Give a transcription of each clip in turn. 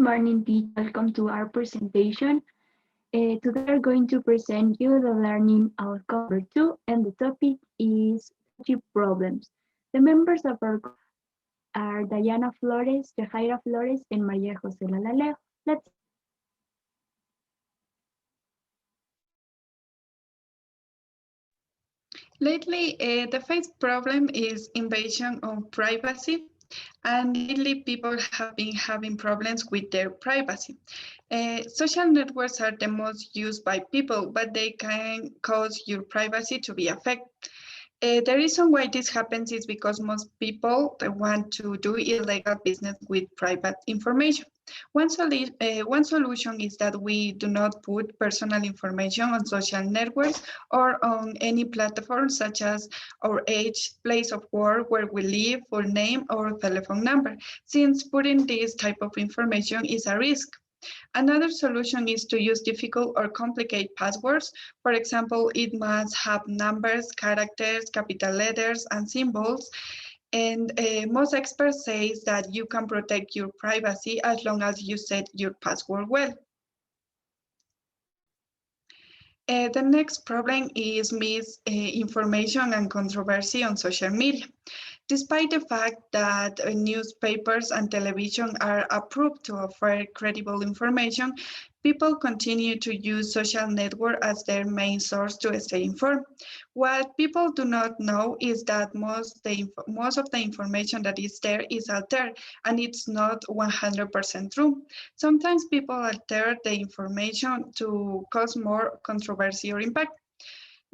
morning, teacher. Welcome to our presentation. Today we're going to present you the learning outcome number 2, and the topic is chip problems. The members of our group are Diana Flores, Jajaira Flores, and Maria Jose Lalalejo. Let's Lately, the first problem is invasion of privacy, and lately people have been having problems with their privacy. Social networks are the most used by people, but they can cause your privacy to be affected. The reason why this happens is because most people want to do illegal business with private information. One solution is that we do not put personal information on social networks or on any platform such as our age, place of work, where we live, full name, or telephone number, since putting this type of information is a risk. Another solution is to use difficult or complicated passwords. For example, it must have numbers, characters, capital letters, and symbols. And most experts say that you can protect your privacy as long as you set your password well. The next problem is misinformation and controversy on social media. Despite the fact that newspapers and television are approved to offer credible information, people continue to use social network as their main source to stay informed. What people do not know is that most of the information that is there is altered and it's not 100% true. Sometimes people alter the information to cause more controversy or impact.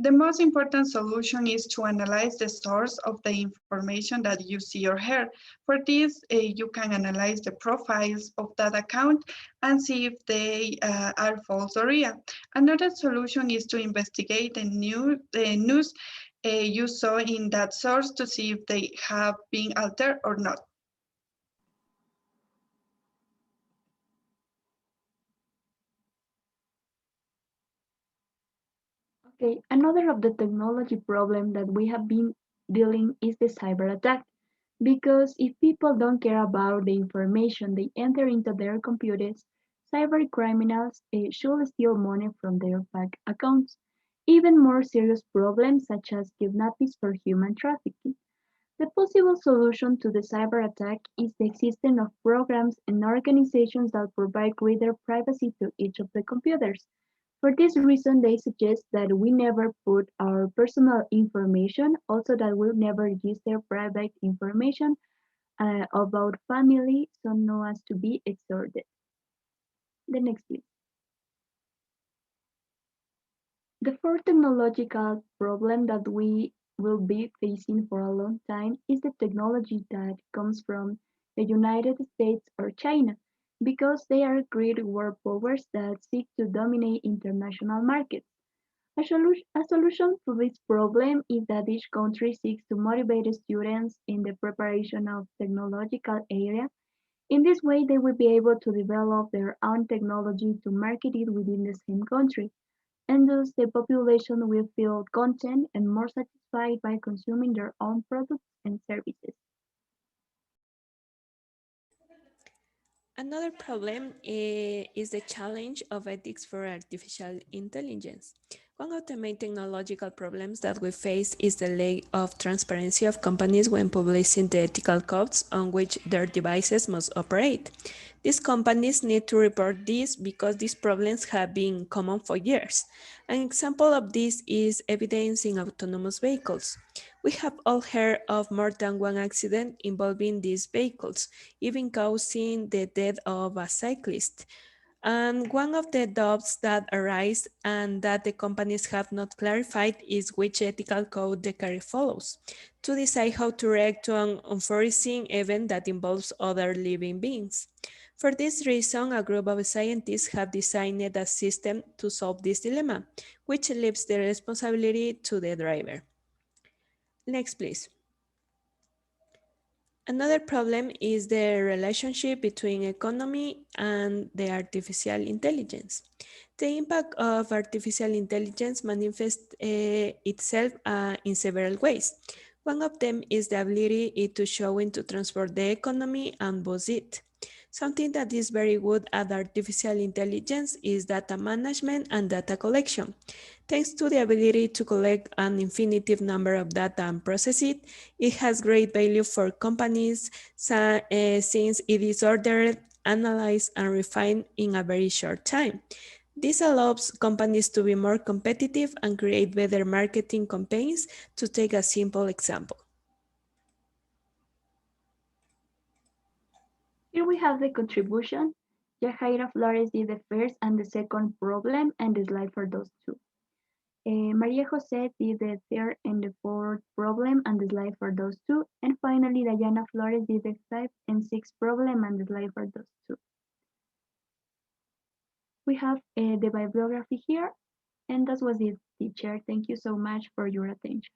The most important solution is to analyze the source of the information that you see or hear. For this, you can analyze the profiles of that account and see if they are false or real. Another solution is to investigate the news you saw in that source to see if they have been altered or not. Okay, another of the technology problem that we have been dealing is the cyber attack. Because if people don't care about the information they enter into their computers, cyber criminals should steal money from their bank accounts. Even more serious problems such as kidnappings or human trafficking. The possible solution to the cyber attack is the existence of programs and organizations that provide greater privacy to each of the computers. For this reason, they suggest that we never put our personal information, also that we never use their private information about family so no as to be extorted. The next please. The fourth technological problem that we will be facing for a long time is the technology that comes from the United States or China, because they are great world powers that seek to dominate international markets. A solution to this problem is that each country seeks to motivate students in the preparation of technological area. In this way, they will be able to develop their own technology to market it within the same country, and thus the population will feel content and more satisfied by consuming their own products and services. Another problem is the challenge of ethics for artificial intelligence. One of the main technological problems that we face is the lack of transparency of companies when publishing the ethical codes on which their devices must operate. These companies need to report this because these problems have been common for years. An example of this is evidence in autonomous vehicles. We have all heard of more than one accident involving these vehicles, even causing the death of a cyclist. And one of the doubts that arise and that the companies have not clarified is which ethical code the car follows to decide how to react to an unforeseen event that involves other living beings. For this reason, a group of scientists have designed a system to solve this dilemma, which leaves the responsibility to the driver. Next, please. Another problem is the relationship between economy and the artificial intelligence. The impact of artificial intelligence manifests itself in several ways. One of them is the ability to show and to transform the economy and boost it. Something that is very good at artificial intelligence is data management and data collection. Thanks to the ability to collect an infinite number of data and process it, it has great value for companies since it is ordered, analyzed, and refined in a very short time. This allows companies to be more competitive and create better marketing campaigns. To take a simple example. Here we have the contribution. Yajaira Flores did the first and the second problem and the slide for those two. Maria Jose did the third and the fourth problem and the slide for those two. And finally, Diana Flores did the fifth and sixth problem and the slide for those two. We have the bibliography here, and that was it, teacher. Thank you so much for your attention.